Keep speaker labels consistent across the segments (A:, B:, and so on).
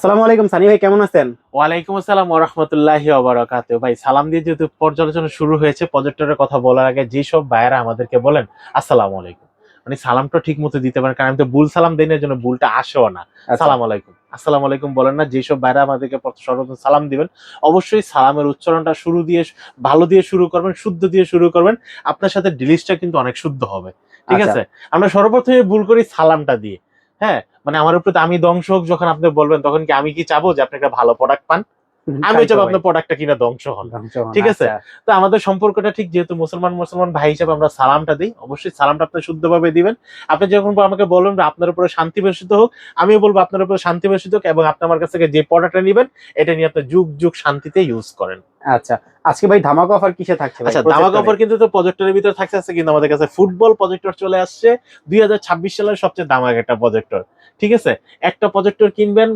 A: আসসালামু আলাইকুম সানি ভাই, কেমন আছেন?
B: ওয়ালাইকুম আসসালাম ওয়া রাহমাতুল্লাহি ওয়া বারাকাতুহু। ভাই সালাম দিয়ে যেহেতু পর্যালোচনা শুরু হয়েছে, প্রজেক্টরের কথা বলার আগে যেসব ভাইয়েরা আমাদেরকে বলেন আসসালামু আলাইকুম, মানে সালামটা ঠিক মতো দিতে পারেন, কারণ আমি তো ভুল সালাম দেই না, জন্য ভুলটা আসেও না।
A: আচ্ছা।
B: সালাম আলাইকুম, আসসালামু আলাইকুম বলেন না। যেসব ভাইয়েরা আমাদেরকে সর্বপ্রথম সালাম দিবেন, অবশ্যই সালামের উচ্চারণটা শুরু দিয়ে ভালো দিয়ে শুরু করবেন, শুদ্ধ দিয়ে শুরু করবেন। আপনার সাথে ডিলিশটা কিন্তু অনেক শুদ্ধ হবে। ঠিক
A: আচ্ছা।
B: আছে? আমরা সর্বপ্রথমে ভুল করি সালামটা দিয়ে। হ্যাঁ, মানে আমার উপরে আমি ধ্বংস হোক যখন আপনি বলবেন, তখন কি আমি কি চাবো যে আপনি একটা ভালো প্রোডাক্ট পান?
A: তাই
B: আমিও
A: তো
B: চাবো
A: ভাই।
B: আপনার প্রোডাক্টটা কিনা ধ্বংস হন।
A: ধ্বংস হন।
B: ঠিক আছে?
A: আচ্ছা।
B: তো আমাদের সম্পর্কটা ঠিক যেহেতু মুসলমান ভাই হিসেবে আমরা সালামটা দেই। অবশ্যই সালামটা আপনি শুদ্ধভাবে দিবেন। আপনি যখন আমাকে বলবেন যে আপনার উপরে শান্তি বর্ষিত হোক, আমিও বলব আপনার উপরে শান্তি বর্ষিত হোক, এবং আপনি আমার কাছ থেকে যে প্রোডাক্টটা নিবেন এটা নিয়ে আপনি যুগ যুগ শান্তিতে ইউজ করেন।
A: আচ্ছা, আজকে ভাই ধামাকা অফার কিসে থাকছে ভাই
B: আচ্ছা, ধামাকা
A: প্রজেক্টরে?
B: অফার কিন্তু তো প্রজেক্টরের ভিতরে থাকছে, কিন্তু আমাদের কাছে ফুটবল প্রজেক্টর চলে আসছে। 2026 সালের সবচেয়ে দামাক একটা প্রজেক্টর। ঠিক আছে? একটা প্রজেক্টর কিনবেন,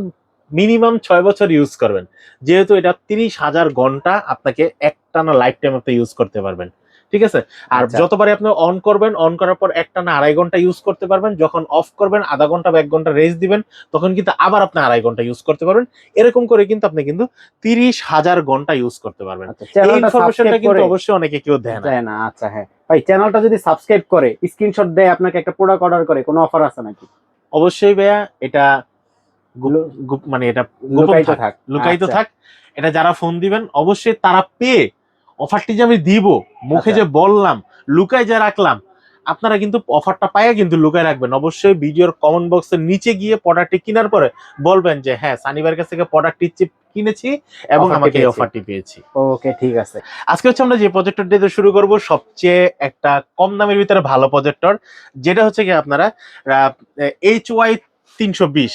B: মিনিমাম 6 বছর ইউজ করবেন। যেহেতু এটা 30,000 ঘন্টা আপনাকে একটানা লাইফ টাইম আপনি ইউজ করতে পারবেন। ঠিক আছে? আর
A: আচ্ছা।
B: যতবারই আপনি অন করবেন, অন করার পর একটানা 2.5 ঘন্টা ইউজ করতে পারবেন। যখন অফ করবেন, আধা ঘন্টা বা 1 ঘন্টা রেস্ট দিবেন, তখন কিন্তু আবার আপনি 2.5 ঘন্টা ইউজ করতে পারবেন। এরকম করে কিন্তু আপনি কিন্তু 30,000 ঘন্টা ইউজ করতে পারবেন।
A: আচ্ছা,
B: এই
A: চ্যানেলটা
B: ইনফরমেশনটা
A: সাবস্ক্রাইব
B: কিন্তু
A: করে
B: অবশ্যই অনেকে কেউ দেয় না।
A: দেয় না। আচ্ছা, হ্যাঁ ভাই, চ্যানেলটা যদি সাবস্ক্রাইব করে স্ক্রিনশট দেয় আপনাকে একটা প্রোডাক্ট অর্ডার করে, কোনো অফার আছে নাকি?
B: অবশ্যই ভাইয়া, এটা
A: লু-
B: মানে এটা গোপন
A: লুকায়িত
B: থাক,
A: থাক।
B: লুকায়িত
A: আচ্ছা।
B: থাক। এটা যারা ফোন দিবেন অবশ্যই তারা পেয়ে অফারটি যে আমি দিব, মুখে
A: আচ্ছা।
B: যে বললাম, লুকায় যে রাখলাম, আপনারা কিন্তু অফারটা পাইয়া কিন্তু লুকায় রাখবেন। অবশ্যই ভিডিওর কমেন্ট বক্সের নিচে গিয়ে প্রোডাক্টটি কেনার পরে বলবেন যে হ্যাঁ, সানিবার কাছ থেকে প্রোডাক্টটি কিনেছি এবং
A: অফারটি
B: আমাকে এই
A: পেয়েছি।
B: অফারটি পেয়েছি।
A: ওকে, ঠিক আছে।
B: আজকে হচ্ছে আমরা যে প্রজেক্টরটি দিয়ে শুরু করব, সবচেয়ে একটা কম দামের ভিতরে ভালো প্রজেক্টর, যেটা হচ্ছে কি আপনারা HY 320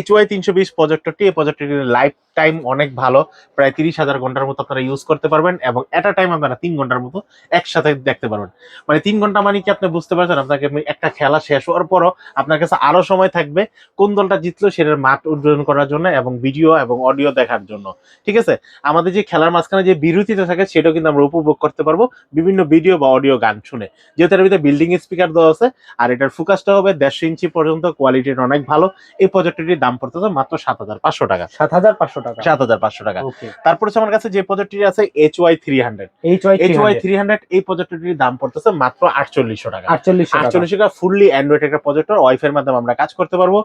B: HY 320 প্রজেক্টরটি। এই প্রজেক্টরটির লাইফ টাইম অনেক ভালো, প্রায় 30,000 ঘন্টার মতো আপনারা ইউজ করতে পারবেন, এবং এট আ টাইম আপনারা 3 ঘন্টার মতো একসাথে দেখতে পারবেন। মানে 3 ঘন্টা মানে কি আপনি বুঝতে পারছেন, আপনাকে একটা খেলা শেষ হওয়ার পরও আপনার কাছে আরো সময় থাকবে কোন দলটা জিতলো সেটার মাঠ উজ্জ্বলন করার জন্য এবং ভিডিও এবং অডিও দেখার জন্য। ঠিক আছে? আমাদের যে খেলার মাঝখানে যে বিরতিতে থাকে সেটাও কিন্তু আমরা উপভোগ করতে পারবো বিভিন্ন ভিডিও বা অডিও গান শুনে, যেহেতু এর ভিতরে বিল্ডিং স্পিকার দেওয়া আছে। আর এটার ফোকাসটা হবে 150 ইঞ্চি পর্যন্ত, কোয়ালিটির অনেক ভালো। এই প্রজেক্টরটির দাম পড়তেছে মাত্র 7,500 টাকা।
A: 7,500 টাকা।
B: 7,500 টাকা।
A: ওকে।
B: তারপর হচ্ছে আমার কাছে যে প্রজেক্টরটি আছে HY 300।
A: HY
B: HY
A: 300।
B: 300 এই প্রজেক্টরটির দাম পড়তেছে মাত্র 4,800 টাকা।
A: 4,800 টাকা।
B: 4,800 টাকা ফুললি অ্যান্ড্রয়েড একটা প্রজেক্টর, ওয়াইফাই এর মাধ্যমে আমরা কাজ করতে পারবো।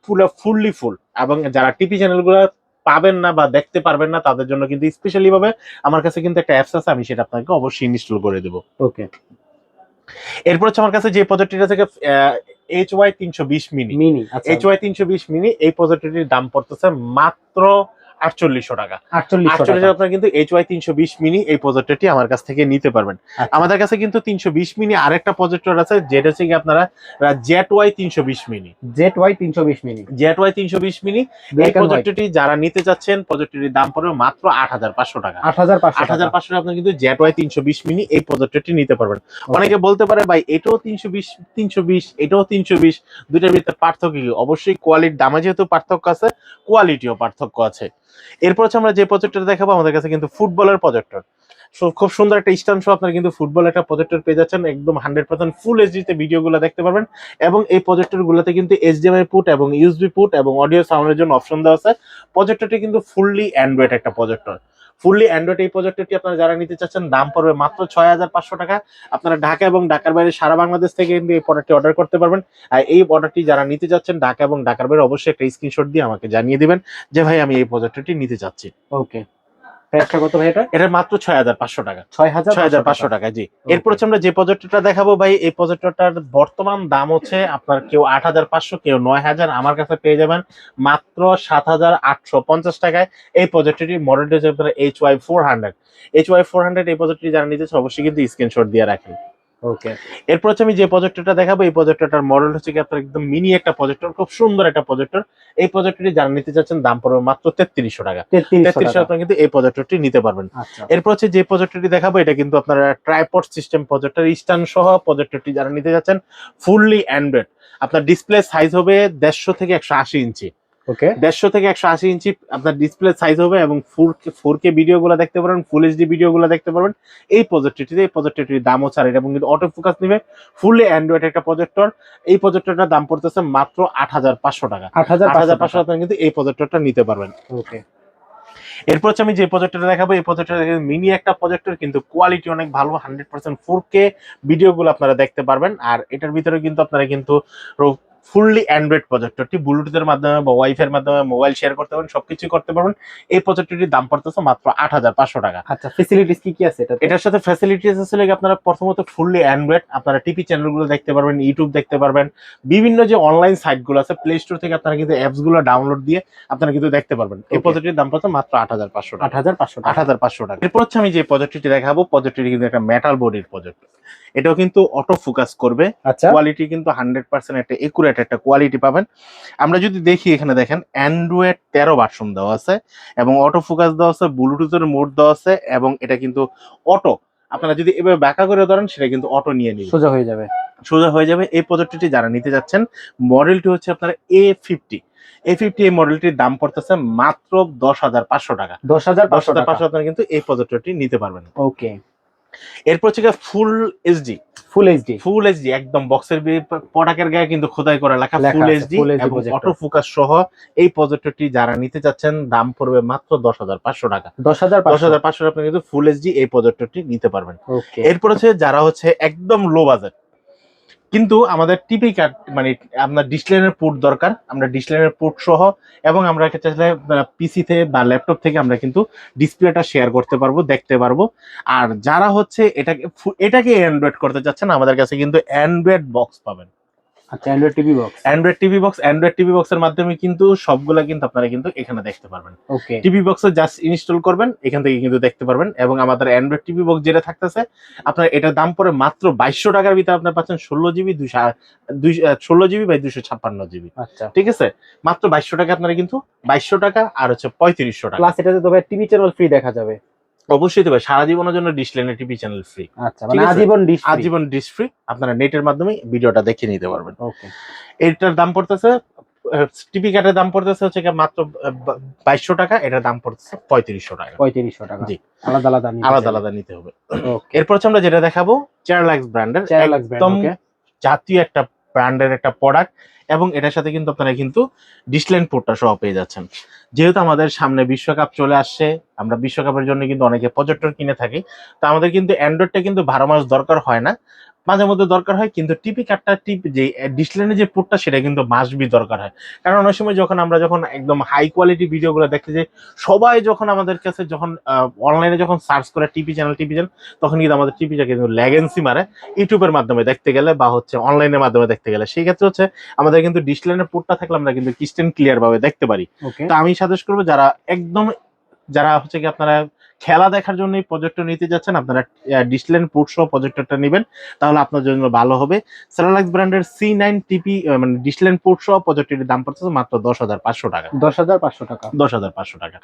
B: পুরো ফুললি ফুল। এবং যারা টিভি চ্যানেলগুলো পাবেন না বা দেখতে পারবেন না, তাদের জন্য কিন্তু স্পেশালি ভাবে আমার কাছে কিন্তু একটা অ্যাপস আছে, আমি সেটা আপনাকে অবশ্যই ইনস্টল করে দেবো।
A: ওকে।
B: এরপর হচ্ছে আমার কাছে যে প্রজেক্টরটা থেকে HY 320 মিনি।
A: মিনি। আচ্ছা।
B: HY 320 মিনি এই প্রজেক্টরটির দাম পড়তেছে মাত্র 4,800 টাকা।
A: 4,800
B: 4,800
A: টাকা।
B: আপনারা কিন্তু HY 320 মিনি এই প্রজেক্টরটি আমার কাছ থেকে নিতে পারবেন।
A: আচ্ছা।
B: আমাদের কাছে কিন্তু 320 মিনি আরেকটা প্রজেক্টর আছে, যেটা হচ্ছে কি আপনারা ZY 320 mini.
A: ZY 320 mini.
B: ZY 320 mini এই
A: ব্ল্যাক এন্ড হোয়াইট।
B: প্রজেক্টরটি যারা নিতে চাচ্ছেন, প্রজেক্টরটির দাম পড়বে মাত্র 8,500 টাকা।
A: 8,500 টাকা।
B: 8,500 আপনি কিন্তু ZY 320 মিনি এই প্রজেক্টরটি নিতে পারবেন।
A: ওকে।
B: অনেকে বলতে পারে ভাই এটাও 320, এটাও 320, দুইটার ভিতরে পার্থক্য কি? অবশ্যই কোয়ালিটির দামে যেহেতু পার্থক্য আছে, কোয়ালিটিও পার্থক্য আছে। এরপর হচ্ছে আমরা যে প্রজেক্টর দেখাবো, আমাদের কাছে কিন্তু ফুটবলের প্রজেক্টর। খুব সুন্দর একটা স্ট্যান্ড সহ আপনারা কিন্তু ফুটবল একটা প্রজেক্টর পেয়ে যাচ্ছেন, একদম 100% ফুল এইচডিতে ভিডিওগুলো দেখতে পারবেন। এবং এই প্রজেক্টর গুলোতে কিন্তু এইচডিএমআই পুট এবং ইউএসবি পুট এবং অডিও সাউন্ডের জন্য অপশন দেওয়া আছে। প্রজেক্টরটি কিন্তু ফুললি অ্যান্ড্রয়েড একটা প্রজেক্টর। ফুললি অ্যান্ড্রয়েড এই প্রজেক্টরটি আপনারা যারা নিতে চাচ্ছেন, দাম পড়বে মাত্র 6,500 টাকা। আপনারা ঢাকা এবং ঢাকার বাইরে সারা বাংলাদেশ থেকে কিন্তু এই প্রোডাক্টটি অর্ডার করতে পারবেন। আর এই অর্ডারটি যারা নিতে যাচ্ছেন ঢাকা এবং ঢাকার বাইরে, অবশ্যই একটা স্ক্রিনশট দিয়ে আমাকে জানিয়ে দিবেন যে ভাই আমি এই প্রজেক্টরটি নিতে চাচ্ছি।
A: ওকে। প্রাইসটা কত ভাই এটা?
B: এটা মাত্র 6,500 টাকা।
A: 6,500 টাকা।
B: 6,500 টাকা, জি। এরপর
A: ওকে।
B: হচ্ছে আমরা যে প্রজেক্টরটা দেখাবো ভাই, এই প্রজেক্টরটার বর্তমান দাম হচ্ছে আপনার কেউ 8,500, কেউ 9,000, আমার কাছে পেয়ে যাবেন মাত্র 7,850 টাকায়। এই প্রজেক্টরটি মডেলটি হচ্ছে আপনার HY 400। HY 400 এই প্রজেক্টরটি যারা নিতে চান অবশ্যই কিন্তু স্ক্রিনশট দিয়ে রাখেন।
A: ওকে।
B: এরপর হচ্ছে আমি যে প্রজেক্টরটা দেখাবো, এই প্রজেক্টরটার মডেল হচ্ছে কি আপনার একদম মিনি একটা প্রজেক্টর, খুব সুন্দর একটা প্রজেক্টর। এই প্রজেক্টরটি যারা নিতে চাচ্ছেন দাম পড়বে মাত্র 3,300 টাকা।
A: 3,300
B: 3,300
A: টাকা।
B: আপনারা কিন্তু এই প্রজেক্টরটি নিতে পারবেন।
A: আচ্ছা।
B: এরপর হচ্ছে যে প্রজেক্টরটি দেখাবো, এটা কিন্তু আপনারা ট্রাইপড সিস্টেম প্রজেক্টর, স্ট্যান্ড সহ প্রজেক্টরটি যারা নিতে যাচ্ছেন, ফুললি অ্যান্ড্রয়েড। আপনার ডিসপ্লে সাইজ হবে 150 থেকে 180 ইঞ্চি।
A: ওকে
B: 150 থেকে 180 ইঞ্চি আপনার ডিসপ্লে সাইজ হবে এবং 4K ভিডিও গুলো দেখতে পারবেন, ফুল এইচডি ভিডিও গুলো দেখতে পারবেন এই প্রজেক্টরটির দামও ছাড় এবং কিন্তু অটো ফোকাস নিবে, ফুললি অ্যান্ড্রয়েড একটা প্রজেক্টর। এই প্রজেক্টরটার দাম পড়তেছে মাত্র 8500 টাকা। 8500 টাকা কিন্তু এই প্রজেক্টরটা নিতে পারবেন।
A: ওকে,
B: এরপর হচ্ছে আমি যে প্রজেক্টরটা দেখাবো, এই প্রজেক্টরটা মিনি একটা প্রজেক্টর, কিন্তু কোয়ালিটি অনেক ভালো, 100% 4K ভিডিওগুলো আপনারা দেখতে পারবেন। আর এটার ভিতরে কিন্তু আপনারা কিন্তু ফুললি অ্যান্ড্রয়েড প্রজেক্টরটি ব্লুটুথের মাধ্যমে বা ওয়াইফাইয়ের মাধ্যমে মোবাইল শেয়ার করতে পারবেন, সবকিছু করতে পারবেন। এই প্রজেক্টরটির দাম পড়তেছে মাত্র 8500 টাকা।
A: আচ্ছা, ফ্যাসিলিটিস কি কি আছে এটাতে?
B: এটার সাথে ফ্যাসিলিটিস আছে লাগে আপনারা প্রথমত ফুললি অ্যান্ড্রয়েড, আপনারা টিভি চ্যানেলগুলো দেখতে পারবেন, ইউটিউব দেখতে পারবেন, বিভিন্ন যে অনলাইন সাইটগুলো আছে প্লে স্টোর থেকে আপনারা কিন্তু অ্যাপস গুলো ডাউনলোড দিয়ে আপনারা কিন্তু দেখতে পারবেন। এই
A: Okay.
B: প্রজেক্টটির দাম পড়ছে মাত্র 8500 টাকা।
A: 8500 টাকা।
B: 8500 টাকা। এরপর হচ্ছে আমি যে প্রজেক্টরটি দেখাবো, প্রজেক্টরটি কিন্তু একটা মেটাল বডির প্রজেক্টর। এটাও কিন্তু অটো ফোকাস করবে,
A: আচ্ছা,
B: কোয়ালিটি কিন্তু 100% একটা একুরেট একটা কোয়ালিটি পাবেন। আমরা যদি দেখি এখানে দেখেন অ্যান্ড্রয়েড 13 ভার্সন দেওয়া আছে এবং অটো ফোকাস দেওয়া আছে, ব্লুটুথের মোড দেওয়া আছে এবং এটা কিন্তু অটো, আপনারা যদি এভাবে ব্যাকা করে ধরেন সেটা কিন্তু অটো নিয়ে নিবে,
A: সোজা হয়ে যাবে।
B: সোজা হয়ে যাবে। এই প্রজেক্টরটি যারা নিতে যাচ্ছেন, মডেলটি হচ্ছে আপনার A50। এই মডেলটির দাম পড়তেছে মাত্র 10500 টাকা।
A: 10500 টাকা।
B: 10500 আপনারা কিন্তু এই প্রজেক্টরটি নিতে পারবেন।
A: ওকে,
B: এরপর হচ্ছে ফুল এইচডি, ফুল এইচডি একদম বক্সের প্রোডাক্টের গায়ে কিন্তু খোদাই করা লেখা ফুল এইচডি এবং অটো ফোকাস সহ এই প্রজেক্টরটি যারা নিতে চাচ্ছেন দাম পড়বে মাত্র 10500 টাকা। 10500 আপনি কিন্তু ফুল এইচডি এই প্রজেক্টরটি নিতে পারবেন।
A: ওকে,
B: এরপর হচ্ছে যারা হচ্ছে একদম লো বাজেট, কিন্তু আমাদের টিপি কার্ড মানে আপনার ডিসপ্লেনের পোর্ট দরকার, আমরা ডিসপ্লেনের পোর্ট সহ এবং আমরা চাইলে পিসি থেকে বা ল্যাপটপ থেকে আমরা কিন্তু ডিসপ্লেটা শেয়ার করতে পারবো, দেখতে পারবো। আর যারা হচ্ছে এটাকে অ্যান্ড্রয়েড করতে চাচ্ছেন, আমাদের কাছে কিন্তু অ্যান্ড্রয়েড বক্স পাবেন।
A: আচ্ছা, অ্যান্ড্রয়েড টিভি
B: বক্সের মাধ্যমে কিন্তু সবগুলা কিন্তু আপনারা কিন্তু এখানে দেখতে পারবেন।
A: ওকে,
B: টিভি বক্সে জাস্ট ইনস্টল করবেন, এখান থেকে কিন্তু দেখতে পারবেন। এবং আমাদের অ্যান্ড্রয়েড টিভি বক্স যেটা থাকতেছে আপনার এটার দাম পড়ে মাত্র 2200 টাকার ভিতরে আপনার পাচ্ছেন 16 জিবি 16 জিবি বাই 256 জিবি।
A: আচ্ছা,
B: ঠিক আছে, মাত্র 2200 টাকা আপনারা কিন্তু 2200 টাকা আর হচ্ছে 3500 টাকা।
A: প্লাস এটাতে তবে টিভি চ্যানেল ফ্রি দেখা যাবে।
B: অবশ্যই দেবে, সারা জীবনের জন্য ডিসপ্লে টিভি চ্যানেল ফ্রি।
A: আচ্ছা, মানে
B: আজীবন ডিশ ফ্রি, আপনারা নেটের মাধ্যমে ভিডিওটা দেখে নিতে পারবেন।
A: ওকে,
B: এটার দাম পড়তেছে, টিভি কার্ডের দাম পড়তেছে হচ্ছে মাত্র 2200 টাকা, এটার দাম পড়তেছে 3500 টাকা।
A: 3500 টাকা।
B: জি,
A: আলাদা
B: আলাদা নিতে হবে।
A: ওকে,
B: এরপর হচ্ছে আমরা যেটা দেখাবো চেরালাক্স ব্র্যান্ডের, একদম জাতীয় একটা ব্র্যান্ডের একটা প্রোডাক্ট এবং এটার সাথে কিন্তু আপনারা কিন্তু ডিসপ্লে পোর্টটা সহ পেয়ে যাচ্ছেন। যেহেতু আমাদের সামনে বিশ্বকাপ চলে আসছে, আমরা বিশ্বকাপের জন্য কিন্তু অনেকে প্রজেক্টর কিনে থাকি, তো আমাদের কিন্তু অ্যান্ড্রয়েডটা কিন্তু 12 মাস দরকার হয় না, মাঝে মধ্যে দরকার হয়, কিন্তু টিপি কার্ডটা যে ডিসপ্লে যে পোর্টটা সেটা কিন্তু মাস্ট বি দরকার হয়। কারণ অনেক সময় আমরা যখন একদম হাই কোয়ালিটি ভিডিওগুলো দেখতে যাই, সবাই যখন আমাদের কাছে যখন অনলাইনে যখন সার্চ করে টিপি চ্যানেল তখন কিন্তু আমাদের টিপিটা কিন্তু ল্যাগেন্সি মারে ইউটিউবের মাধ্যমে দেখতে গেলে বা হচ্ছে অনলাইনের মাধ্যমে দেখতে গেলে। সেই ক্ষেত্রে হচ্ছে আমাদের কিন্তু ডিসপ্লেনের পোর্টটা থাকলে আমরা কিন্তু ক্রিস্টেন ক্লিয়ার ভাবে দেখতে পারি। তো আমি সাজেস্ট করবো যারা হচ্ছে কি আপনারা খেলা দেখার জন্য এই প্রজেক্টর নিতে যাচ্ছেন, আপনারা ডিসপ্লে পোর্ট সহ প্রজেক্টরটা নেবেন, তাহলে আপনার জন্য ভালো হবে। সেরালাক্স ব্র্যান্ডের C9 টিপি মানে ডিসপ্লে পোর্ট সহ প্রজেক্টরের দাম পড়ছে মাত্র 10500 টাকা।
A: 10500 টাকা।
B: 10500 টাকা।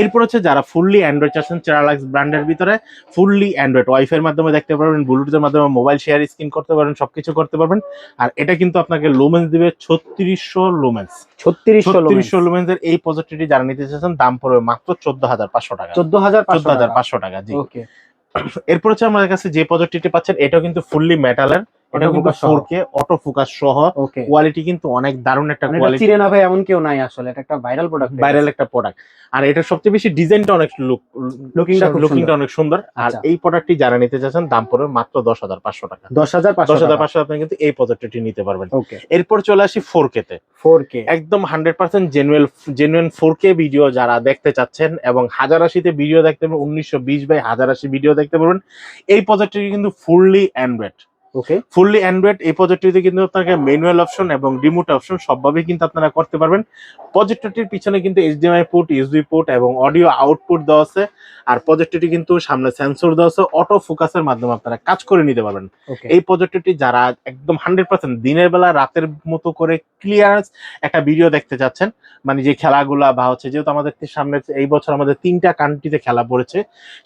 B: এরপর হচ্ছে যারা ফুললি অ্যান্ড্রয়েড চাচ্ছেন, সেরালাক্স ব্র্যান্ডের ভিতরে ফুললি অ্যান্ড্রয়েড ওয়াইফাইয়ের মাধ্যমে দেখতে পারবেন, ব্লুটুথের মাধ্যমে মোবাইল শেয়ার স্ক্রিন করতে পারবেন, সবকিছু করতে পারবেন। আর এটা কিন্তু আপনাকে লুমেন্স দিবে 3600 লুমেন্স। 3600 লুমেন্সের এই প্রজেক্টরটি যারা নিতে চাচ্ছেন দাম পড়বে মাত্র 14500 টাকা। 14500 টাকা। জি, এরপর হচ্ছে আমাদের কাছে যে প্রজেক্টরটি পাচ্ছেন এটাও কিন্তু ফুললি মেটালের, এটা কিন্তু 4K অটো ফোকাস সহ, কোয়ালিটি কিন্তু অনেক দারুণ একটা কোয়ালিটি।
A: চিরে না ভাই এমন কেউ নাই, আসলে এটা একটা ভাইরাল একটা
B: প্রোডাক্ট। আর এটা সবচেয়ে বেশি ডিজাইনটা অনেক লুকিংটা অনেক সুন্দর। আর এই প্রোডাক্টটি যারা নিতে চাচ্ছেন দাম পড়বে মাত্র 10500 টাকা। 10500 আপনি কিন্তু এই প্রজেক্টরটি নিতে পারবেন। এরপর চলে আসি 4K তে। 4K একদম 100% জেনুইন 4K ভিডিও যারা দেখতে চাচ্ছেন এবং 1080 তে ভিডিও দেখতে পারবেন, 1920 বাই 1080 ভিডিও দেখতে পারবেন। এই প্রজেক্টরটি কিন্তু ফুললি অ্যান্ড্রয়েড। Fully Android. এই প্রজেক্টরটিতে কিন্তু আপনাকে ম্যানুয়াল অপশন এবং রিমোট অপশন সবভাবে কিন্তু আপনারা করতে পারবেন। প্রজেক্টরটির পিছনে কিন্তু HDMI পোর্ট, USB পোর্ট এবং অডিও আউটপুট দেওয়া আছে। আর প্রজেক্টরটি কিন্তু সামনে সেন্সর দেওয়া আছে, অটো ফোকাসের মাধ্যমে আপনারা কাজ করে নিতে পারবেন। এই প্রজেক্টরটি যারা একদম 100% দিনের বেলা রাতের মতো করে ক্লিয়ারেন্স একটা ভিডিও দেখতে চাচ্ছেন, মানে যে খেলাগুলা বা হচ্ছে যেহেতু আমাদের সামনে এই বছর আমাদের 3টা কান্ট্রিতে খেলা পড়েছে,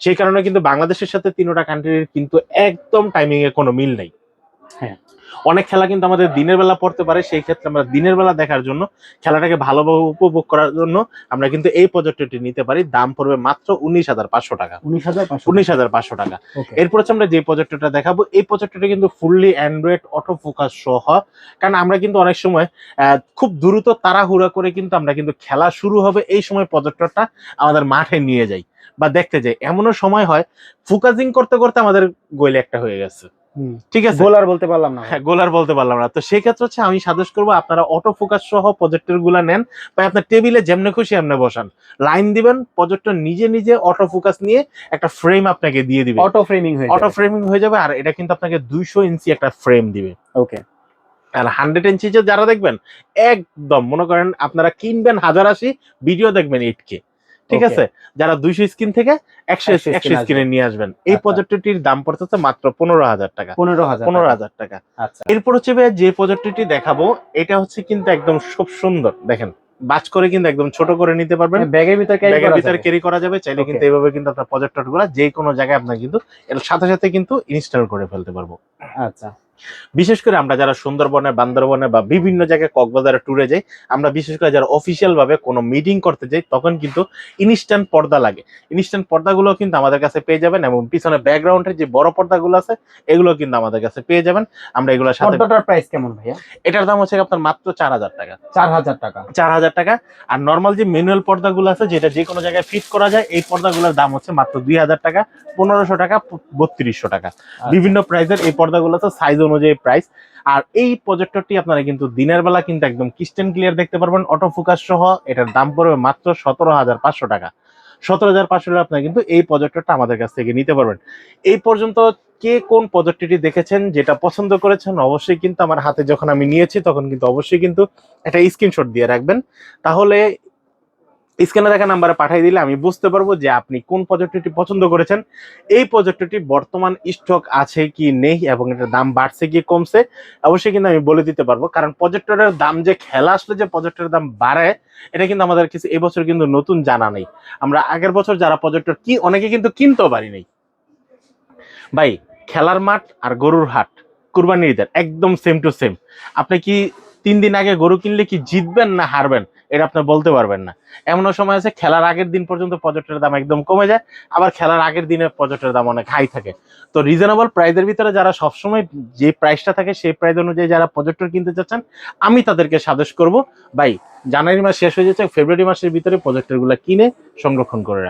B: সেই কারণে কিন্তু বাংলাদেশের সাথে 3টা কান্ট্রির কিন্তু একদম টাইমিং এ কোনো মিল নেই। অনেক খেলা কিন্তু আমাদের দিনের বেলা পড়তে পারে, সেই ক্ষেত্রে আমরা দিনের বেলা দেখার জন্য, খেলাটাকে ভালোভাবে উপভোগ করার জন্য আমরা কিন্তু এই প্রজেক্টরটি নিতে পারি। দাম পড়বে মাত্র 19,500 টাকা। 19,500 টাকা। এরপর হচ্ছে আমরা যে প্রজেক্টরটা দেখাবো, এই প্রজেক্টরটা কিন্তু ফুললি অ্যান্ড্রয়েড অটো ফোকাস সহ, কারণ আমরা কিন্তু অনেক সময় খুব দ্রুত তাড়াহুড়া করে কিন্তু আমরা কিন্তু খেলা শুরু হবে এই সময় প্রজেক্টরটা আমাদের মাঠে নিয়ে যাই বা দেখতে যাই, এমনও সময় হয় ফোকাসিং করতে করতে আমাদের গোলে একটা হয়ে গেছে, ঠিক আছে,
A: গোলার বলতে পারলাম না।
B: হ্যাঁ, গোলার বলতে পারলাম না। তো সেই ক্ষেত্রে হচ্ছে আমি সাজেস্ট করবো আপনারা অটো ফোকাস সহ প্রজেক্টর গুলা নেন, বা আপনার টেবিলে যেমনে খুশি এমনি বসান, লাইন দিবেন, প্রজেক্টর নিজে নিজে অটো ফোকাস নিয়ে একটা ফ্রেম আপনাকে দিয়ে দিবে,
A: অটো ফ্রেমিং
B: হয়ে যাবে। আর এটা কিন্তু আপনাকে 200 ইঞ্চি একটা ফ্রেম দিবে।
A: ওকে।
B: আর 100 ইঞ্চি যারা দেখবেন, একদম মনে করেন আপনারা কিনবেন 1080, ভিডিও দেখবেন 8K, ঠিক আছে। যারা 200 স্ক্রিন থেকে 100 স্ক্রিনে নিয়ে আসবেন, এই প্রজেক্টরটির দাম পড়তেছে মাত্র 15,000 টাকা। 15,000 টাকা।
A: আচ্ছা,
B: এরপর হচ্ছে যে প্রজেক্টরটি দেখাবো, এটা হচ্ছে কিন্তু একদম খুব সুন্দর, দেখেন বাজ করে কিন্তু একদম ছোট করে নিতে পারবেন,
A: ব্যাগের ভিতরে
B: ক্যারি করা যাবে। চাইলে কিন্তু এইভাবে কিন্তু আপনার প্রজেক্টর গুলা যে কোনো জায়গায় আপনার কিন্তু এর সাথে সাথে কিন্তু ইনস্টল করে ফেলতে পারবো।
A: আচ্ছা,
B: বিশেষ করে আমরা যারা সুন্দরবনে, বান্দরবনে বা বিভিন্ন জায়গায় কক্সবাজারে ট্যুরে যাই, আমরা বিশেষ করে যারা অফিসিয়াল ভাবে কোনো মিটিং করতে যাই, তখন কিন্তু ইনস্ট্যান্ট পর্দা লাগে। ইনস্ট্যান্ট পর্দাগুলো কিন্তু আমাদের কাছে পেয়ে যাবেন, এবং পিছনে ব্যাকগ্রাউন্ডের যে বড় পর্দাগুলো আছে এগুলো কিন্তু আমাদের কাছে পেয়ে যাবেন। আমরা এগুলোর সাথে,
A: পর্দাটার প্রাইস কেমন ভাইয়া?
B: এটার দাম হচ্ছে আপনার মাত্র 4,000 টাকা।
A: 4,000 টাকা।
B: আর নর্মাল যে ম্যানুয়াল পর্দাগুলো আছে, যেটা যে কোনো জায়গায় ফিট করা যায়, এই পর্দাগুলোর দাম হচ্ছে মাত্র 2,000 টাকা, 1,500 টাকা, 3,200 টাকা। বিভিন্ন প্রাইসের এই পর্দাগুলো আছে, সাইজ অনুযায়ী প্রাইস। আর এই প্রজেক্টরটি আপনারা কিন্তু দিনের বেলা কিন্তু একদম ক্রিস্টাল ক্লিয়ার দেখতে পারবেন অটো ফোকাস সহ। এটার দাম পড়বে মাত্র 17,500 টাকা। 17,500 টাকা আপনারা কিন্তু এই প্রজেক্টরটা আমাদের কাছ থেকে নিতে পারবেন। এই পর্যন্ত কে কোন প্রজেক্টরটি দেখেছেন, যেটা পছন্দ করেছেন, অবশ্যই কিন্তু আমার হাতে যখন আমি নিয়েছি তখন কিন্তু অবশ্যই কিন্তু একটা স্ক্রিনশট দিয়ে রাখবেন, তাহলে স্ক্রিনে দেখা নাম্বারে পাঠিয়ে দিলে আমি বুঝতে পারবো যে আপনি কোন প্রজেক্টরটি পছন্দ করেছেন। এই প্রজেক্টরটি বর্তমান স্টক আছে কি নেই, এবং এটার দাম বাড়ছে কি কমছে, অবশ্যই কিন্তু আমি বলে দিতে পারবো। কারণ প্রজেক্টরের দাম যে খেলা আসলে যে প্রজেক্টরের দাম বাড়ে, এটা কিন্তু আমাদের কিছু এবছর কিন্তু নতুন জানা নেই। আমরা আগের বছর যারা প্রজেক্টর অনেকে কিন্তু কিনতেও পারি নাই ভাই। খেলার মাঠ আর গরুর হাট, কুরবানির ঈদের একদম সেম টু সেম। আপনি কি 3 দিন আগে গরু কিনলে কি জিতবেন না হারবেন, এটা আপনি বলতে পারবেন না। এমনও সময় আছে খেলার আগের দিন পর্যন্ত প্রজেক্টের দাম একদম কমে যায়, আবার খেলার আগের দিনে প্রজেক্টের দাম অনেক হাই থাকে। তো রিজনেবল প্রাইসের ভিতরে যারা সবসময় যে প্রাইসটা থাকে সেই প্রাইস অনুযায়ী যারা প্রজেক্টর কিনতে চাচ্ছেন, আমি তাদেরকে সাজেস্ট করব ভাই, জানুয়ারি মাস শেষ হয়ে যাচ্ছে, ফেব্রুয়ারি মাসের ভিতরে প্রজেক্টরগুলো কিনে সংরক্ষণ করে রাখেন।